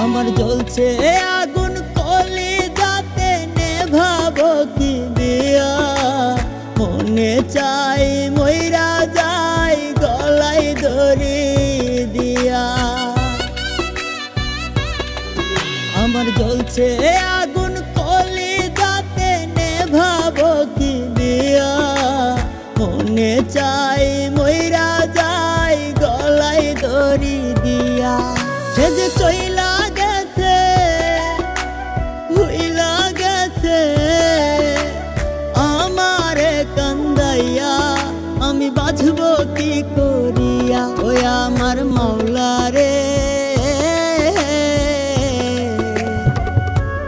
আমার জ্বলছে আগুন কলি যাতে নেভাবো কি দিয়া, মনে চাই মইরা যাই গলায় দড়ি দিয়া। আমার জ্বলছে আগুন কলি যাতে নেভাবো কি দিয়া, মনে চাই মইরা যাই গলায় দড়ি দিয়া। সে যে চইলা গেছে ভুইলা গেছে আমারে কান্দাইয়া, আমি বাঁচবো কি করিয়া। ওই আমার মাওলা রে,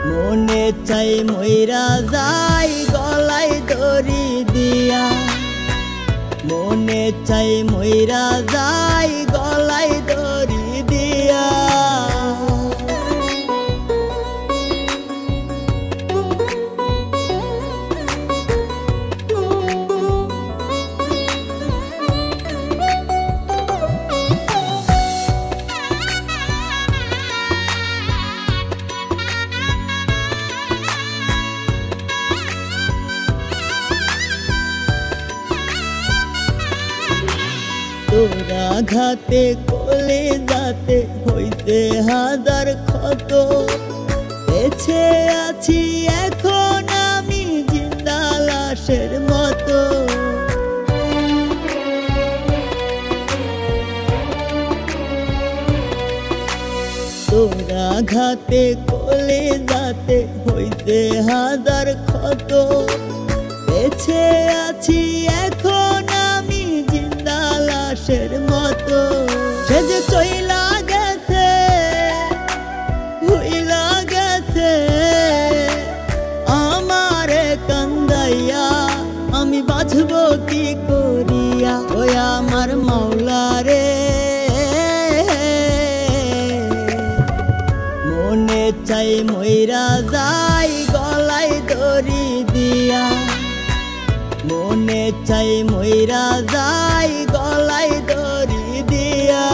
মনে চাই মইরা যাই গলায় দড়ি দিয়া, মনে চাই মইরা যাই গলায় দড়ি দিয়া। তোরা ঘাতে কোলে যাতে হইতে হাজার ক্ষত, বেঁচে আছি এখন আমি জিন্দা লাশের মতো। তোরা ঘাতে কোলে যাতে হইতে হাজার ক্ষত, বেঁচে আছি এখন আমি জিন্দা লাশের মতো। সে যে চইলা গেছে ভুইলা গেছে আমারে কান্দাইয়া, আমি বাঁচবো কি করিয়া। ওই আমার মাওলা রে, মনে চাই মইরা যাই গলায় দড়ি দিয়া, মনে চাই মইরা যাই গলায় দড়ি দিয়া।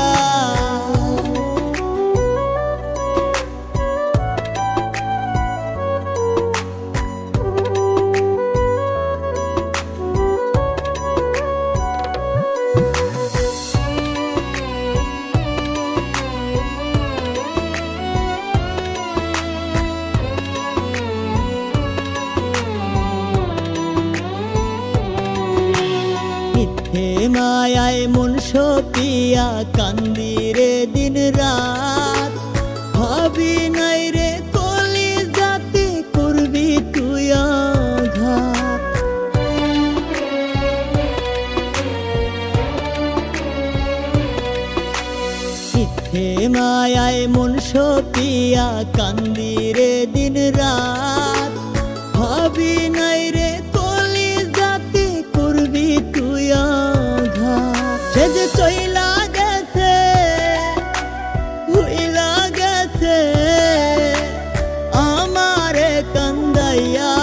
মিথ্যে মায়ায় মন সপিয়া কান্দিরে দিন রাত, ভাবি নাই রে কলি যাতে করবি তুই আঘাত। মিথ্যে মায়ায় মন সপিয়া কান্দিরে দিন রাত, ভাবি নাই রে কলি যাতে করবি তুই আঘাত। সে যে চইলা গেছে ভুইলা গেছে আমারে কান্দাইয়া,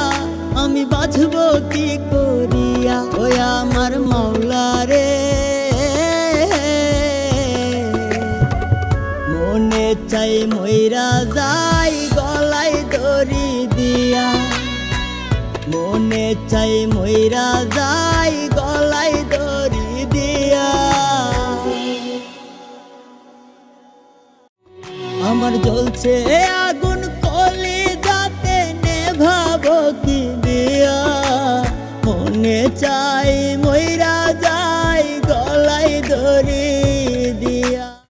আমি বাঁচবো কি করিয়া। ওই আমার মাওলা রে, মনে চাই মইরা যাই গলায় দড়ি দিয়া, মনে চাই মইরা যাই গলায় দড়ি দিয়া। আমার জ্বলছে